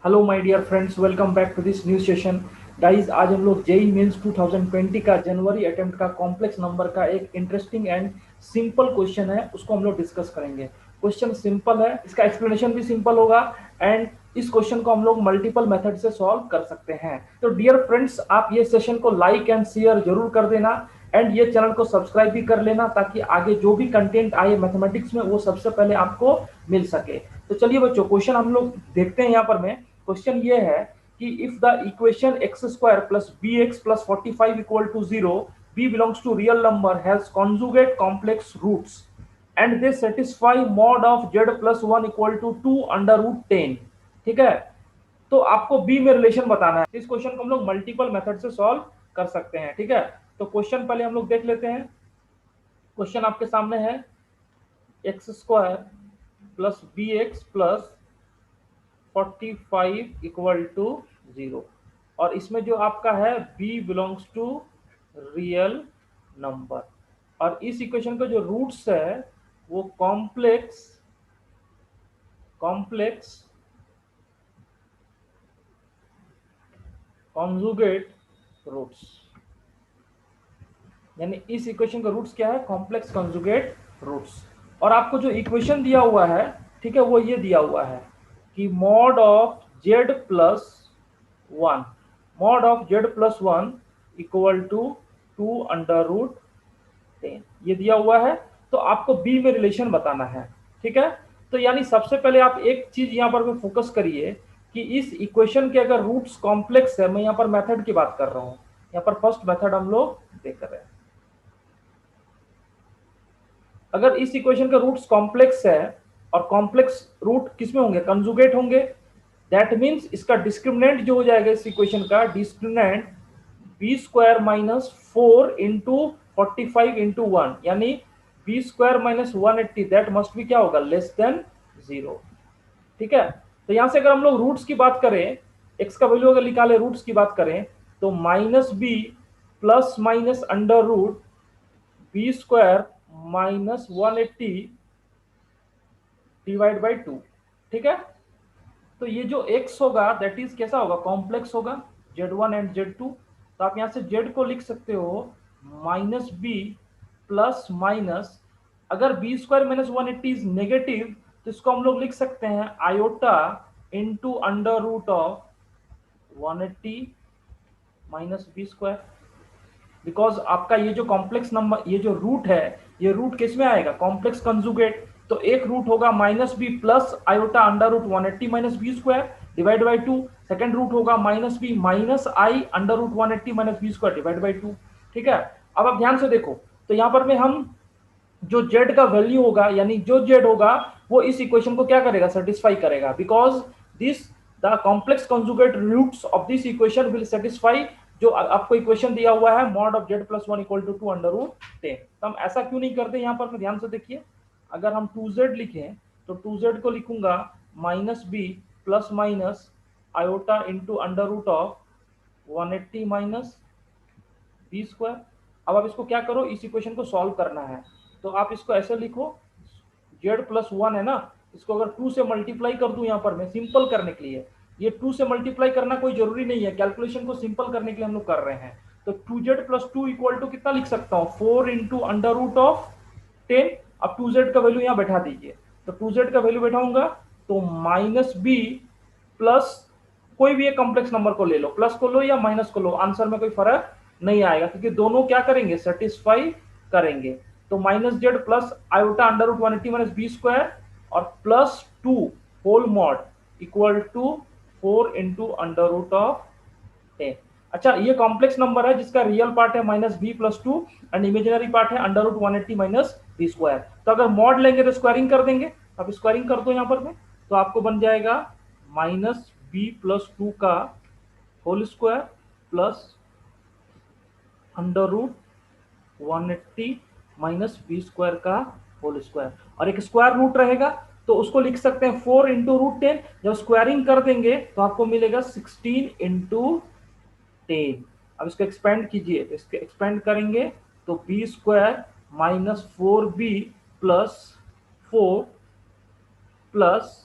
Hello my dear friends, welcome back to this new session. Guys, आज हम लोग JEE Mains 2020 का जनवरी अटेम्प्ट का कॉम्प्लेक्स नंबर का एक इंटरेस्टिंग एंड सिंपल क्वेश्चन है, उसको हम लोग डिस्कस करेंगे। क्वेश्चन सिंपल है, इसका एक्सप्लेनेशन भी सिंपल होगा एंड इस क्वेश्चन को हम लोग मल्टीपल मेथड से सॉल्व कर सकते हैं। तो डियर फ्रेंड्स, आप ये सेशन को लाइक एंड शेयर जरूर कर देना एंड ये चैनल को सब्सक्राइब भी कर लेना, ताकि आगे जो भी कंटेंट आए मैथमेटिक्स में वो सबसे पहले आपको मिल सके। तो चलिए बच्चों, क्वेश्चन हम लोग देखते हैं। यहाँ पर मैं क्वेश्चन ये है कि if the equation x square plus b x plus 45 equal to 0, b belongs to real number, has conjugate complex roots and they satisfy mod of z plus one equal to 2 √10। ठीक है, तो आपको B में relation बताना है। इस question को हम लोग मल्टीपल मेथड से सॉल्व कर सकते हैं। ठीक है, तो क्वेश्चन पहले हम लोग देख लेते हैं। क्वेश्चन आपके सामने है x square plus b x plus 45 equal to 0, और इसमें जो आपका है b belongs to real number, और इस इक्वेशन का जो रूट्स है वो कॉम्प्लेक्स कॉम्प्लेक्स कॉन्जुगेट रूट्स, यानी इस इक्वेशन का रूट्स क्या है, कॉम्प्लेक्स कॉन्जुगेट रूट्स। और आपको जो इक्वेशन दिया हुआ है, ठीक है, वो ये दिया हुआ है कि mod of z plus one, mod of z plus one equal to 2 √10, ये दिया हुआ है। तो आपको बी में रिलेशन बताना है। ठीक है, तो यानी सबसे पहले आप एक चीज यहां पर फोकस करिए कि इस इक्वेशन के अगर रूट्स कॉम्प्लेक्स है, मैं यहां पर मेथड की बात कर रहा हूं, यहां पर फर्स्ट मेथड हम लोग देख रहे हैं। अगर इस इक्वेशन का रूट्स कॉम्प्लेक्स है, और कॉम्प्लेक्स रूट किसमें होंगे, कंजुगेट होंगे, दैट मीन्स इसका डिस्क्रिमिनेंट जो हो जाएगा इस इक्वेशन का, डिस्क्रिमिनेंट बी स्क्वायर माइनस 4 × 45 × 1, यानी b square minus 180, that must भी क्या होगा, लेस देन 0। ठीक है, तो यहां से अगर हम लोग रूट्स की बात करें, एक्स का वैल्यू अगर निकाले, रूट्स की बात करें, तो minus B plus minus under root b square minus 180 divide by 2। ठीक है, तो ये जो x होगा दैट इज कैसा होगा, कॉम्प्लेक्स होगा, z1 एंड z2। तो आप यहां से z को लिख सकते हो माइनस बी प्लस माइनस, अगर b square minus 180 is negative, तो इसको हम लोग लिख सकते हैं iota into under root of 180 minus B square. Because आपका ये जो कॉम्प्लेक्स नंबर, ये जो रूट है, ये रूट किस में आएगा, कॉम्प्लेक्स कंजुगेट। तो एक रूट होगा minus B plus iota under root 180 minus B square divide by 2। Second root होगा minus B minus I under root 180 minus B square divide by 2। ठीक है, अब आप ध्यान से देखो, तो यहां पर में हम जो z का वैल्यू होगा, यानी जो z होगा वो इस इक्वेशन को क्या करेगा, सेटिस्फाई करेगा, because this the complex conjugate roots of this equation will satisfy जो आपको इक्वेशन दिया हुआ है, mod of z plus one equal to 2 √10। तो हम ऐसा क्यों नहीं करते, यहाँ पर ध्यान से देखिए, अगर हम 2z लिखें तो 2z को लिखूंगा minus B plus minus iota into under root of 180 minus B square. अब आप इसको क्या करो, इस इक्वेशन को सॉल्व करना है, तो आप इसको ऐसे लिखो, जेड प्लस वन है ना, इसको अगर 2 से मल्टीप्लाई कर दूं यहाँ पर मैं सिंपल करने के लिए, ये 2 से मल्टीप्लाई करना कोई जरूरी नहीं है, कैलकुलेशन को सिंपल करने के लिए हम लोग कर रहे हैं। तो 2z+2 इक्वल टू कितना लिख सकता हूँ, 4 × अंडर रूट ऑफ 10। अब 2z का वैल्यू यहाँ बैठा दीजिए, तो 2z का वैल्यू बैठाऊंगा तो माइनस बी प्लस, कोई भी एक कॉम्प्लेक्स नंबर को ले लो, प्लस को लो या माइनस को लो, आंसर में कोई फर्क नहीं आएगा, क्योंकि दोनों क्या करेंगे, सेटिस्फाई करेंगे। तो minus Z plus iota under root 180 minus B square और plus 2 whole mod equal to 4 × under root of 10। अच्छा, ये कॉम्प्लेक्स नंबर है जिसका रियल पार्ट है minus B plus two and imaginary part है under root 180 minus B square. तो अगर mod लेंगे तो स्क्वायरिंग कर देंगे, अब स्क्वायरिंग कर दो यहाँ पर में, तो आपको बन जाएगा माइनस बी प्लस टू का whole square plus under root 180 minus B square का होल स्क्वायर, और एक स्क्वायर रूट रहेगा तो उसको लिख सकते हैं 4 × √10। जब स्क्वायरिंग कर देंगे तो आपको मिलेगा 16 × 10। अब इसको एक्सपेंड कीजिए, इसको एक्सपेंड करेंगे तो b square minus 4b plus 4 plus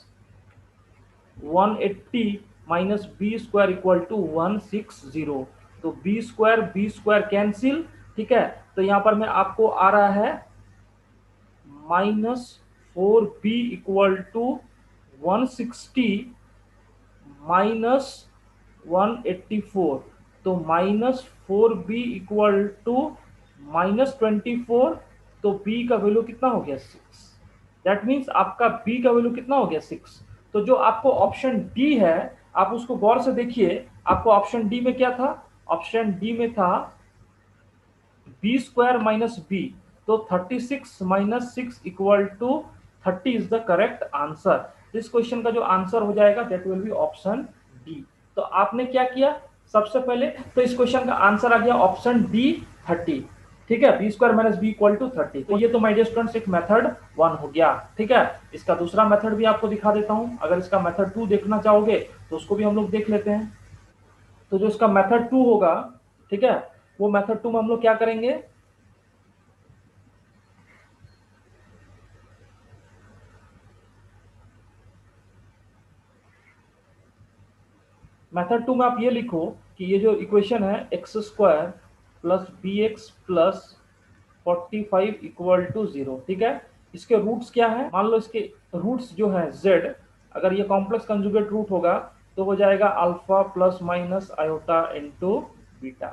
180 minus B square equal to 160। तो बी स्क्वायर कैंसिल, ठीक है। तो यहाँ पर में आपको आ रहा है -4b इक्वल टू 160 -184। तो -4b इक्वल टू -24। तो b का वैल्यू कितना हो गया 6। दैट मीन्स आपका b का वैल्यू कितना हो गया 6। तो जो आपको ऑप्शन डी है, आप उसको गौर से देखिए। आपको ऑप्शन डी में क्या था? ऑप्शन डी में था बी स्क्वायर माइनस बी। तो 36 minus 6 equal to 30 is the correct answer. इस क्वेश्चन का जो आंसर हो जाएगा that will be option D. तो आपने क्या किया सबसे पहले? तो इस क्वेश्चन का आंसर आ गया ऑप्शन डी 30। ठीक है, b square minus b equal to 30। तो ये तो माय डियर स्टूडेंट्स एक मेथड 1 हो गया। ठीक है, इसका दूसरा मेथड भी आपको दिखा देता हूं। अगर इसका मेथड 2 देखना चाहोगे तो उसको भी हम लोग देख लेते हैं। तो जो इसका मेथड 2 होगा, ठीक है, वो मेथड 2 में हम लोग क्या करेंगे? मेथड 2 में आप ये लिखो कि ये जो इक्वेशन है x square plus b x plus 45 equal to 0। ठीक है, इसके रूट्स क्या है? मान लो इसके रूट्स जो है z, अगर ये कॉम्प्लेक्स कंजुगेट रूट होगा तो हो जाएगा alpha plus minus iota into beta.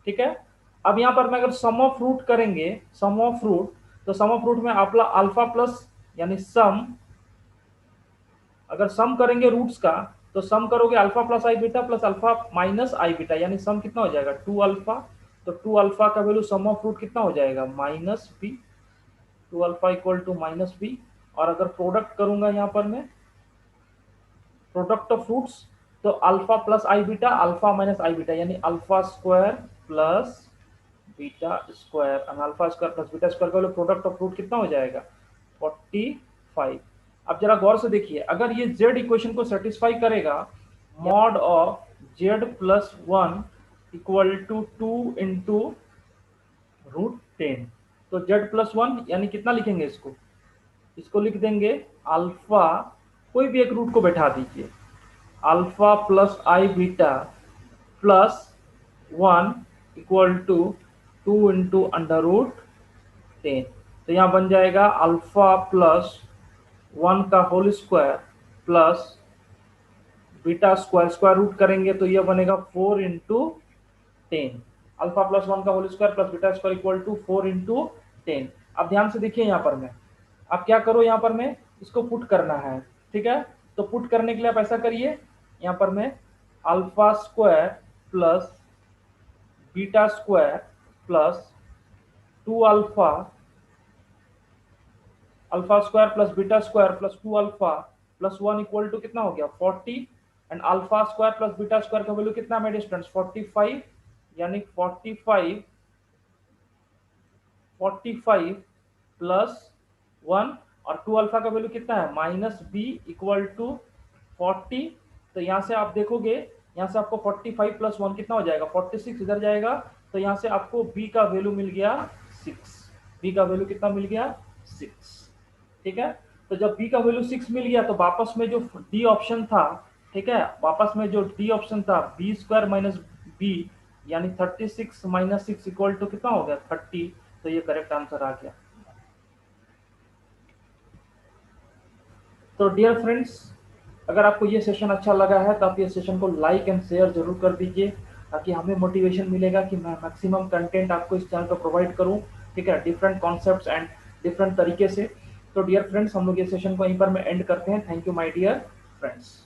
ठीक है, अब यहाँ पर मैं अगर सम ऑफ रूट करेंगे, सम ऑफ रूट, तो सम ऑफ रूट में आपला अल्फा प्लस यानी सम, अगर सम करेंगे रूट्स का तो सम करोगे alpha plus i beta plus alpha minus i beta, यानी सम कितना हो जाएगा 2 अल्फा। तो 2 अल्फा का वैल्यू सम ऑफ रूट कितना हो जाएगा minus b. 2 alpha equal to minus b. और अगर प्रोडक्ट करूंगा यहाँ पर मैं, प्रोडक्ट ऑफ रूट्स, तो alpha plus i beta alpha minus i beta, यानी alpha square plus beta square, alpha square plus beta square का वैल्यू प्रोडक्ट ऑफ रूट कितना हो जाएगा 45। अब जरा गौर से देखिए, अगर ये z इक्वेशन को सेटिस्फाई करेगा, mod of z plus 1 equal to 2 into root 10। तो z प्लस 1 यानी कितना लिखेंगे इसको? इसको लिख देंगे अल्फा, कोई भी एक रूट को बैठा दीजिए, alpha plus i beta plus 1 equal to 2 into under root 10। तो यहाँ बन जाएगा अल्फा प्लस 1 का whole square plus beta square, square root करेंगे तो यह बनेगा 4 इंटू 10। अल्फा प्लस 1 का whole square plus beta square equal to 4 into 10। अब ध्यान से देखिए यहाँ पर मैं, आप क्या करो, यहाँ पर मैं इसको पुट करना है। ठीक है, तो पुट करने के लिए आप ऐसा करिए, यहाँ पर मैं alpha square plus beta square plus 2 alpha, alpha square plus beta square plus 2 alpha plus 1 equal to कितना हो गया 40। And alpha square plus beta square का वैल्यू कितना मेरे स्टूडेंट्स 45, यानी 45 प्लस 1 और 2 अल्फा का वैल्यू कितना है माइनस बी इक्वल टू 40। तो यहाँ से आप देखोगे, यहाँ से आपको 45 प्लस 1 कितना हो जाएगा 46 इधर जाएगा। तो यहाँ से आपको बी का वैल्यू मिल गया 6। बी का वैल्यू कितना मिल गया 6। ठीक है, तो जब b का वैल्यू 6 मिल गया तो वापस में जो d ऑप्शन था, ठीक है, वापस में जो d ऑप्शन था बी स्क्वायर माइनस बी, यानी 36 माइनस 6 इक्वल टू कितना हो गया 30। तो ये करेक्ट आंसर आ गया। तो डियर फ्रेंड्स, अगर आपको ये सेशन अच्छा लगा है तो आप ये सेशन को लाइक एंड शेयर जरूर कर दीजिए, ताकि हमें मोटिवेशन मिलेगा कि मैं मैक्सिमम कंटेंट आपको इस चैनल पर प्रोवाइड करूं। ठीक है, डिफरेंट कॉन्सेप्ट्स एंड डिफरेंट तरीके से। तो डियर फ्रेंड्स, हम लोग ये सेशन को यहीं पर मैं एंड करते हैं। Thank you my dear friends.